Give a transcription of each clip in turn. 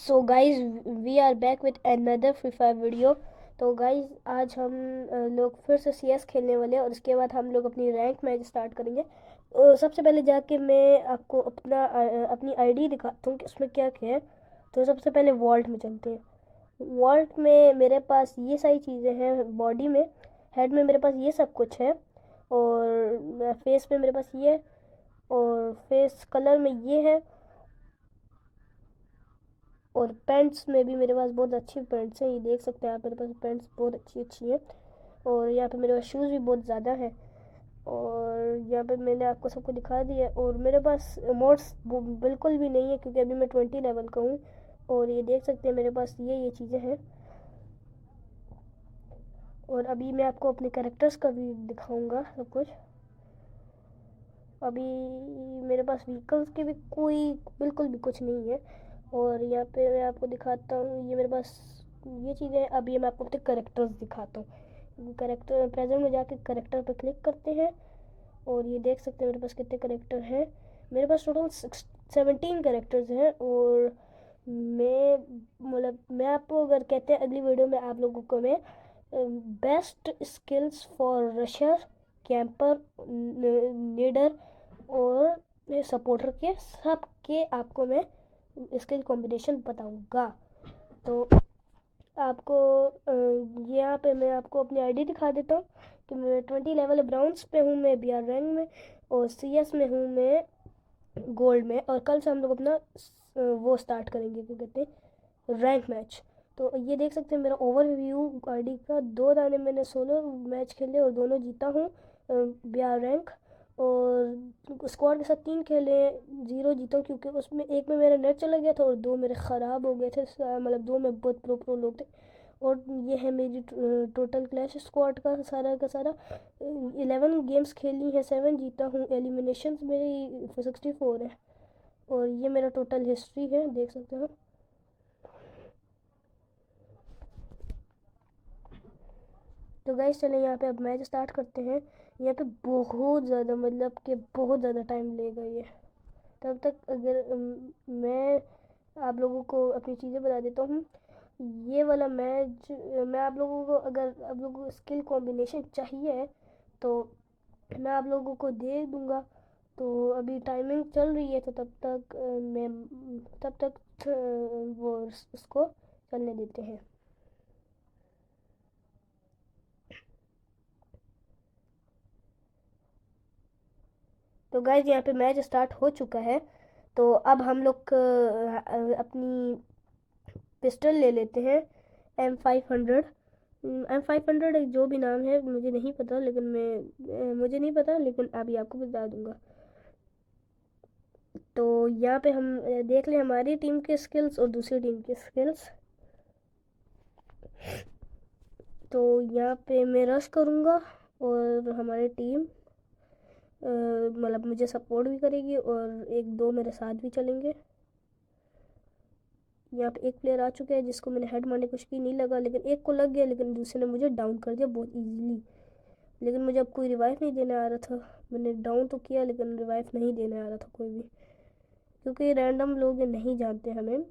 So guys we are back with another Free Fire video. तो guys आज हम लोग फिर से CS खेलने वाले हैं और उसके बाद हम लोग अपनी रैंक मैच स्टार्ट करेंगे। सबसे पहले जाके मैं आपको अपनी आईडी दिखाता हूँ कि उसमें क्या क्या है। तो सबसे पहले वॉल्ट में चलते हैं। वॉल्ट में मेरे पास ये सारी चीज़ें हैं। बॉडी में, हेड में मेरे पास ये सब कुछ है, और फेस में मेरे पास ये, और फेस कलर में ये है, और पैंट्स में भी मेरे पास बहुत अच्छी पैंट्स हैं। ये देख सकते हैं आप, मेरे पास पैंट्स बहुत अच्छी अच्छी हैं। और यहाँ पे मेरे पास शूज़ भी बहुत ज़्यादा है। और यहाँ पे मैंने आपको सबको दिखा दिया। और मेरे पास मोड्स बिल्कुल भी नहीं है क्योंकि अभी मैं 20 लेवल का हूँ। और ये देख सकते हैं मेरे पास ये चीज़ें हैं। और अभी मैं आपको अपने कैरेक्टर्स का भी दिखाऊंगा सब कुछ। अभी मेरे पास व्हीकल्स के भी कोई बिल्कुल भी कुछ नहीं है। और यहाँ पे मैं आपको दिखाता हूँ, ये मेरे पास ये चीज़ें हैं। अभी मैं आपको अपने करेक्टर्स दिखाता हूँ। करेक्टर प्रेजेंट में जाके करेक्टर पर क्लिक करते हैं और ये देख सकते हैं मेरे पास कितने करेक्टर हैं। मेरे पास टोटल 17 करेक्टर्स हैं। और मैं मैं आपको अगर कहते हैं अगली वीडियो में आप लोगों को मैं best skills for Rusher, camper, leader और सपोर्टर के सब के आपको मैं स्किल कॉम्बिनेशन बताऊंगा। तो आपको यहाँ पे मैं आपको अपनी आईडी दिखा देता हूँ कि मैं 20 लेवल ब्राउन्स पे हूँ, मैं BR रैंक में, और CS में हूँ मैं गोल्ड में। और कल से हम लोग अपना वो स्टार्ट करेंगे, क्या कहते हैं, रैंक मैच। तो ये देख सकते हैं मेरा ओवरव्यू आईडी का। 2 दाने मैंने सोलो मैच खेले और दोनों जीता हूँ BR रैंक। और स्क्वाड के साथ 3 खेले, 0 जीता हूँ क्योंकि उसमें एक में मेरा नेट चला गया था और 2 मेरे ख़राब हो गए थे। मतलब 2 में बहुत प्रो लोग थे। और ये है मेरी टोटल क्लैश स्क्वाड का सारा 11 गेम्स खेली है, 7 जीता हूँ। एलिमिनेशन मेरी 64 है। और ये मेरा टोटल हिस्ट्री है, देख सकते हो। तो गाइस चले यहाँ पे अब मैच स्टार्ट करते हैं। यहाँ पे बहुत ज़्यादा, मतलब कि बहुत ज़्यादा टाइम लेगा ये। तब तक अगर मैं आप लोगों को अपनी चीज़ें बता देता हूँ। ये वाला मैच मैं आप लोगों को, अगर आप लोगों को स्किल कॉम्बिनेशन चाहिए तो मैं आप लोगों को दे दूँगा। तो अभी टाइमिंग चल रही है, तो तब तक वो उसको चलने देते हैं। तो गाइज यहाँ पे मैच स्टार्ट हो चुका है। तो अब हम लोग अपनी पिस्टल ले लेते हैं, M500। M500 एक जो भी नाम है मुझे नहीं पता, लेकिन मुझे नहीं पता, लेकिन अभी आपको बता दूंगा। तो यहाँ पे हम देख लें हमारी टीम के स्किल्स और दूसरी टीम के स्किल्स। तो यहाँ पे मैं रश करूँगा और हमारी टीम मतलब मुझे सपोर्ट भी करेगी और एक दो मेरे साथ भी चलेंगे। यहाँ पे एक प्लेयर आ चुका है जिसको मैंने हेड मारने की कोशिश की, नहीं लगा, लेकिन एक को लग गया, लेकिन दूसरे ने मुझे डाउन कर दिया बहुत इजीली। लेकिन मुझे अब कोई रिवाइव नहीं देने आ रहा था। मैंने डाउन तो किया लेकिन रिवाइव नहीं देने आ रहा था कोई भी, क्योंकि रैंडम लोग नहीं जानते हमें।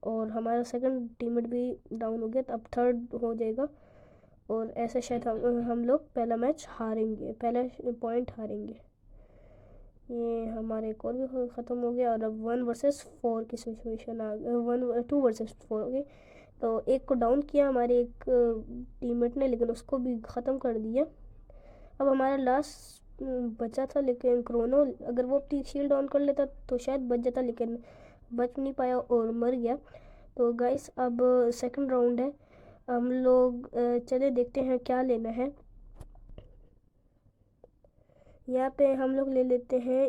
और हमारा सेकंड टीममेट भी डाउन हो गया, तो अब थर्ड हो जाएगा। और ऐसे शायद हम लोग पहला मैच हारेंगे, पहला पॉइंट हारेंगे। ये हमारा एक और भी ख़त्म हो गया और अब 1 वर्सेस 4 की सिचुएशन आ गई, 2 वर्सेस 4 हो गई। तो एक को डाउन किया हमारे एक टीममेट ने, लेकिन उसको भी ख़त्म कर दिया। अब हमारा लास्ट बचा था, लेकिन क्रोनो अगर वो अपनी शील्ड ऑन कर लेता तो शायद बच जाता, लेकिन बच नहीं पाया और मर गया। तो गाइस अब सेकंड राउंड है। हम लोग चले देखते हैं क्या लेना है। यहाँ पे हम लोग ले लेते हैं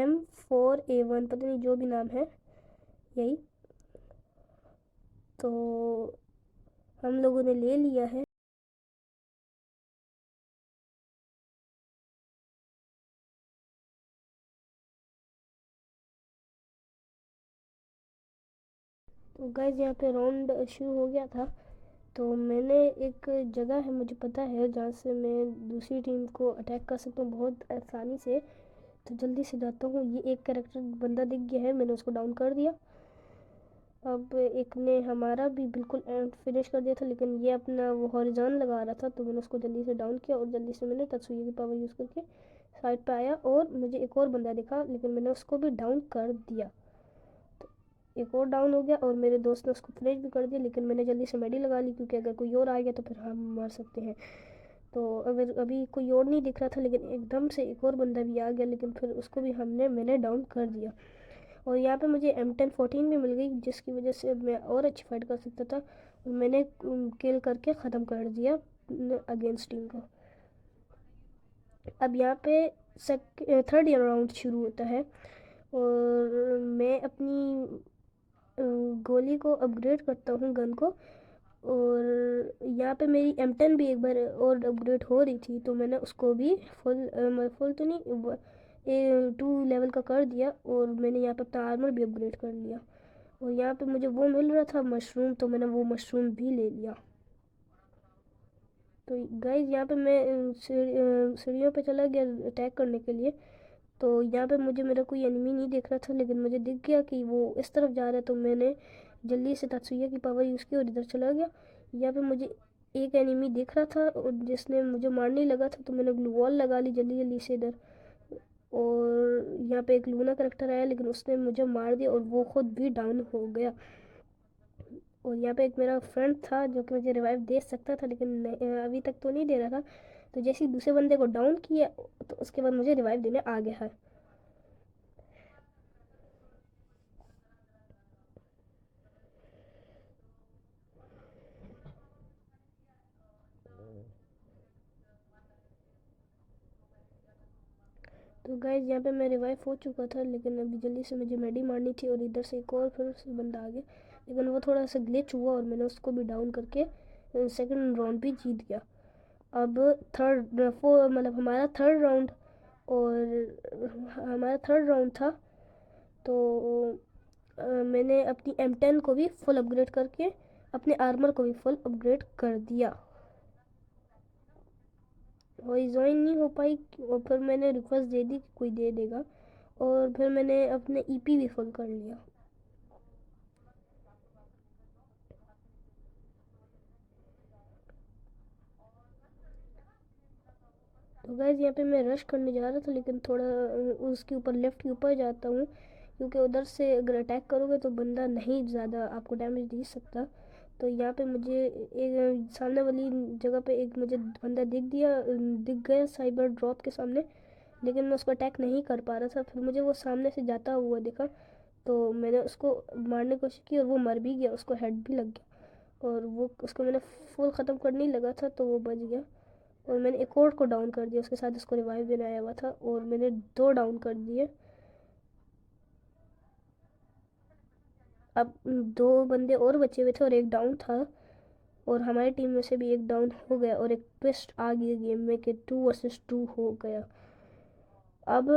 M4A1, पता नहीं जो भी नाम है यही। तो हम लोगों ने ले लिया है। तो गाइस यहाँ पे राउंड शुरू हो गया था। तो मैंने एक जगह है, मुझे पता है, जहाँ से मैं दूसरी टीम को अटैक कर सकता हूँ बहुत आसानी से। तो जल्दी से जाता हूँ। ये एक कैरेक्टर बंदा दिख गया है, मैंने उसको डाउन कर दिया। अब एक ने हमारा भी बिल्कुल फिनिश कर दिया था, लेकिन ये अपना वो हॉरिजॉन लगा रहा था, तो मैंने उसको जल्दी से डाउन किया और जल्दी से मैंने तत्सुया की पावर यूज़ करके साइड पे आया और मुझे एक और बंदा दिखा, लेकिन मैंने उसको भी डाउन कर दिया। तो एक और डाउन हो गया और मेरे दोस्त ने उसको फिनिश भी कर दिया, लेकिन मैंने जल्दी से मेडी लगा ली, क्योंकि अगर कोई और आ गया तो फिर हम मर सकते हैं। तो अगर अभी कोई और नहीं दिख रहा था, लेकिन एकदम से एक और बंदा भी आ गया, लेकिन फिर उसको भी मैंने डाउन कर दिया। और यहाँ पे मुझे M1014 भी मिल गई, जिसकी वजह से मैं और अच्छी फाइट कर सकता था। मैंने किल करके ख़त्म कर दिया अगेंस्ट टीम को। अब यहाँ पे थर्ड ईयर राउंड शुरू होता है और मैं अपनी गोली को अपग्रेड करता हूँ, गन को। और यहाँ पे मेरी M10 भी एक बार और अपग्रेड हो रही थी, तो मैंने उसको भी फुल तो नहीं 2 लेवल का कर दिया और मैंने यहाँ पे अपना आर्मर भी अपग्रेड कर लिया। और यहाँ पे मुझे वो मिल रहा था मशरूम, तो मैंने वो मशरूम भी ले लिया। तो गाइज यहाँ पे मैं सीढ़ियों पे चला गया अटैक करने के लिए। तो यहाँ पे मुझे मेरा कोई एनिमी नहीं दिख रहा था, लेकिन मुझे दिख गया कि वो इस तरफ जा रहा है, तो मैंने जल्दी से तत्सुया की पावर यूज़ की और इधर चला गया। यहाँ पे मुझे एक एनिमी दिख रहा था और जिसने मुझे मारने लगा था, तो मैंने ग्लू वॉल लगा ली जल्दी जल्दी से इधर। और यहाँ पे एक लूना करेक्टर आया, लेकिन उसने मुझे मार दिया और वो खुद भी डाउन हो गया। और यहाँ पे एक मेरा फ्रेंड था जो कि मुझे रिवाइव दे सकता था, लेकिन अभी तक तो नहीं दे रहा था। तो जैसे ही दूसरे बंदे को डाउन किया, तो उसके बाद मुझे रिवाइव देने आ गया है। तो गाइज यहाँ पे मैं रिवाइव हो चुका था, लेकिन अभी जल्दी से मुझे मेडी मारनी थी और इधर से एक और फिर से बंदा आ गया, लेकिन वो थोड़ा सा ग्लिच हुआ और मैंने उसको भी डाउन करके सेकंड राउंड भी जीत गया। अब थर्ड फोर मतलब हमारा थर्ड राउंड था। तो मैंने अपनी M10 को भी फुल अपग्रेड करके अपने आर्मर को भी फुल अपग्रेड कर दिया। वही ज्वाइन नहीं हो पाई और फिर मैंने रिक्वेस्ट दे दी कि कोई दे देगा, और फिर मैंने अपने EP भी फुल कर लिया। तो गैस यहाँ पे मैं रश करने जा रहा था, लेकिन थोड़ा उसके ऊपर लेफ्ट के ऊपर जाता हूँ, क्योंकि उधर से अगर अटैक करोगे तो बंदा नहीं ज़्यादा आपको डैमेज दे सकता। तो यहाँ पे मुझे एक सामने वाली जगह पे एक मुझे बंदा दिख गया साइबर ड्रॉप के सामने, लेकिन मैं उसको अटैक नहीं कर पा रहा था। फिर मुझे वो सामने से जाता हुआ दिखा, तो मैंने उसको मारने की कोशिश की और वो मर भी गया, उसको हेड भी लग गया और वो उसको मैंने फुल ख़त्म करने ही लगा था, तो वो बच गया। और मैंने एक और को डाउन कर दिया, उसके साथ उसको रिवाइव देने आया हुआ था, और मैंने 2 डाउन कर दिए। अब 2 बंदे और बचे हुए थे और एक डाउन था, और हमारी टीम में से भी एक डाउन हो गया और एक ट्विस्ट आ गया गेम में कि 2 वर्सेस 2 हो गया। अब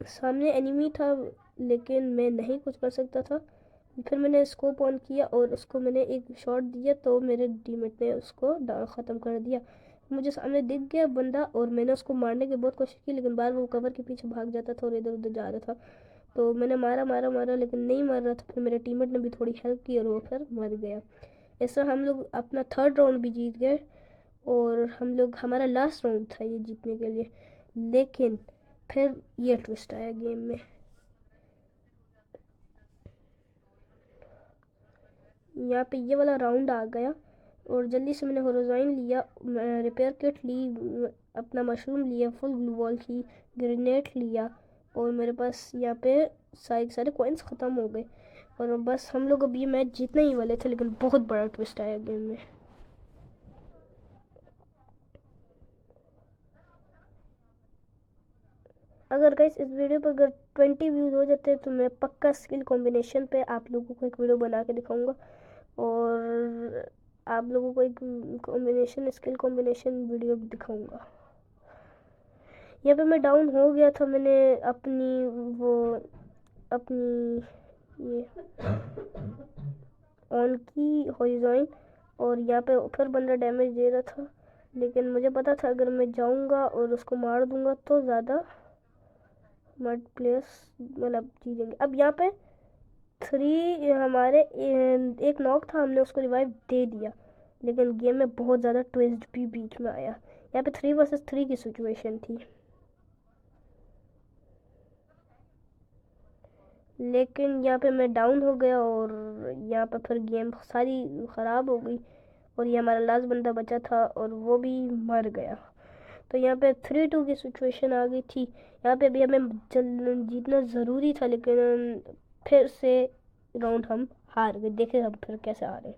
सामने एनिमी था, लेकिन मैं नहीं कुछ कर सकता था। फिर मैंने स्कोप ऑन किया और उसको मैंने एक शॉट दिया, तो मेरे टीममेट ने उसको ख़त्म कर दिया। मुझे सामने दिख गया बंदा और मैंने उसको मारने की बहुत कोशिश की, लेकिन बार वो कवर के पीछे भाग जाता था और इधर उधर जा रहा था। तो मैंने मारा मारा मारा, लेकिन नहीं मार रहा था। फिर मेरे टीममेट ने भी थोड़ी हेल्प की और वो फिर मर गया। इस तरह हम लोग अपना थर्ड राउंड भी जीत गए, और हमारा लास्ट राउंड था ये जीतने के लिए। लेकिन फिर ये ट्विस्ट आया गेम में। यहाँ पे ये वाला राउंड आ गया और जल्दी से मैंने होरोज़ाइन लिया, रिपेयर किट ली, अपना मशरूम लिया, फुल ग्लू वॉल की, ग्रेनेड लिया, और मेरे पास यहाँ पे सारे कॉइन्स ख़त्म हो गए और बस हम लोग अब ये मैच जीतने ही वाले थे। लेकिन बहुत बड़ा ट्विस्ट आया गेम में। अगर गाइस इस वीडियो पर अगर 20 व्यूज़ हो जाते हैं, तो मैं पक्का स्किल कॉम्बिनेशन पे आप लोगों को एक वीडियो बना के दिखाऊंगा, और आप लोगों को एक स्किल कॉम्बिनेशन वीडियो दिखाऊंगा। यहाँ पे मैं डाउन हो गया था, मैंने अपनी ये ऑन की हॉरिज़ॉन, और यहाँ पे फिर बंदा डैमेज दे रहा था, लेकिन मुझे पता था अगर मैं जाऊँगा और उसको मार दूँगा तो ज़्यादा हमारे प्लेयर्स मतलब जीतेंगे। अब यहाँ पे 3 हमारे एक नॉक था, हमने उसको रिवाइव दे दिया, लेकिन गेम में बहुत ज़्यादा ट्विस्ट भी बीच में आया। यहाँ पे 3 वर्सेस 3 की सिचुएशन थी, लेकिन यहाँ पे मैं डाउन हो गया और यहाँ पर फिर गेम सारी ख़राब हो गई और ये हमारा लास्ट बंदा बचा था और वो भी मर गया। तो यहाँ पे 3-2 की सिचुएशन आ गई थी। यहाँ पे भी हमें जीतना ज़रूरी था, लेकिन फिर से राउंड हम हार गए। देखे हम फिर कैसे हारे।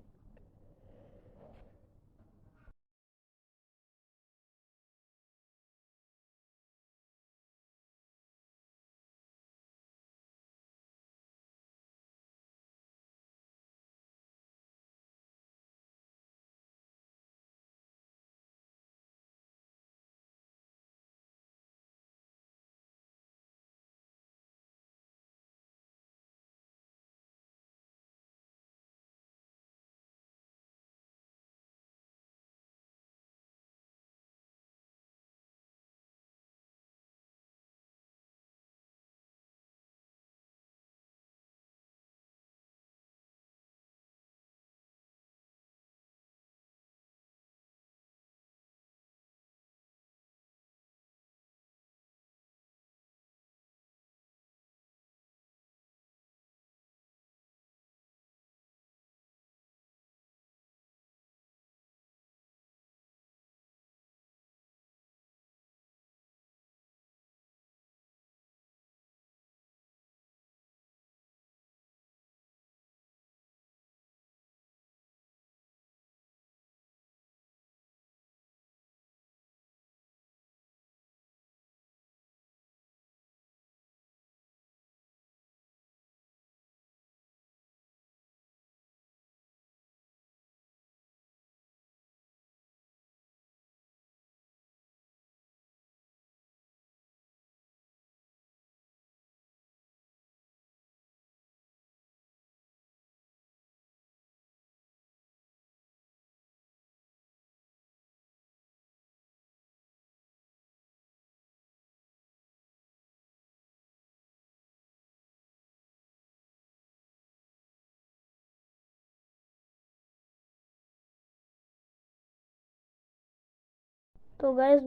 तो गैस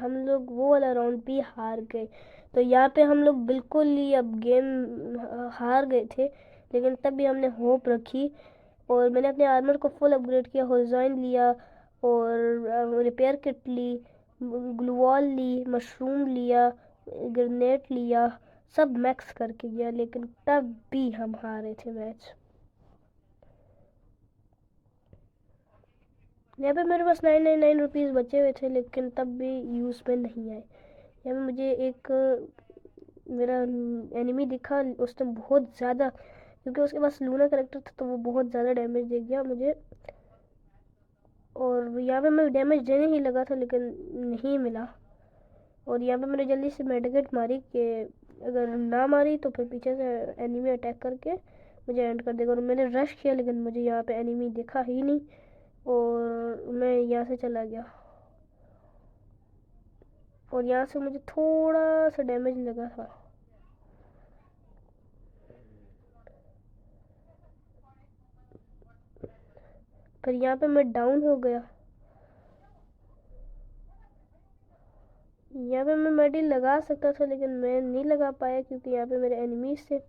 हम लोग वो वाला राउंड भी हार गए। तो यहाँ पे हम लोग बिल्कुल ही अब गेम हार गए थे, लेकिन तब भी हमने होप रखी और मैंने अपने आर्मर को फुल अपग्रेड किया, होजाइन लिया और रिपेयर किट ली, ग्लूवॉल ली, मशरूम लिया, ग्रेनेड लिया, सब मैक्स करके गया, लेकिन तब भी हम हारे थे मैच। यहाँ पे मेरे पास 999 रुपीज़ बचे हुए थे, लेकिन तब भी यूज़ में नहीं आए। यहाँ पे मुझे एक मेरा एनिमी दिखा, उसने बहुत ज़्यादा, क्योंकि उसके पास लूना करेक्टर था तो वो बहुत ज़्यादा डैमेज दे गया मुझे, और यहाँ पे मैं डैमेज देने ही लगा था लेकिन नहीं मिला। और यहाँ पे मैंने जल्दी से मेडिकेट मारी कि अगर ना मारी तो फिर पीछे से एनिमी अटैक करके मुझे एंड कर देगा। और मैंने रश किया, लेकिन मुझे यहाँ पे एनिमी दिखा ही नहीं और मैं यहाँ से चला गया और यहाँ से मुझे थोड़ा सा डैमेज लगा था। फिर यहाँ पे मैं डाउन हो गया। यहाँ पे मैं मेडी लगा सकता था, लेकिन मैं नहीं लगा पाया क्योंकि यहाँ पे मेरे एनिमीज थे।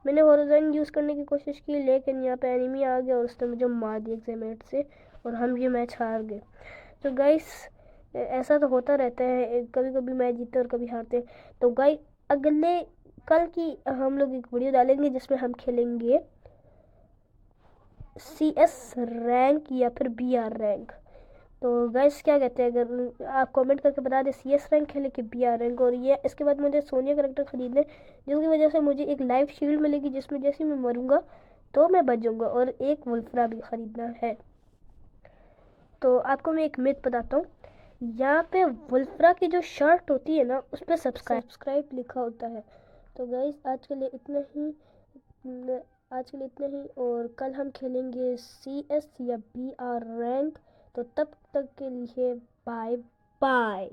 मैंने होराइजन यूज़ करने की कोशिश की, लेकिन यहाँ पे एनिमी आ गया और उसने मुझे मार दिया एक्समेट से और हम ये मैच हार गए। तो गाइस ऐसा तो होता रहता है, कभी कभी मैच जीतते और कभी हारते हैं। तो गाइस अगले कल की हम लोग एक वीडियो डालेंगे जिसमें हम खेलेंगे CS रैंक या फिर BR रैंक। तो गाइस क्या कहते हैं, अगर आप कमेंट करके बता दें CS रैंक खेले कि BR रैंक। और ये इसके बाद मुझे सोनिया करेक्टर खरीदने, जिसकी वजह से मुझे एक लाइफ शील्ड मिलेगी जिसमें जैसे मैं मरूंगा तो मैं बच जाऊंगा, और एक वुल्फरा भी खरीदना है। तो आपको मैं एक मिथ बताता हूँ, यहाँ पे वुल्फरा की जो शर्ट होती है ना उस पर सब्सक्राइब लिखा होता है। तो गाइस आज के लिए इतना ही, और कल हम खेलेंगे CS या BR रैंक। तो तब तक के लिए बाय बाय।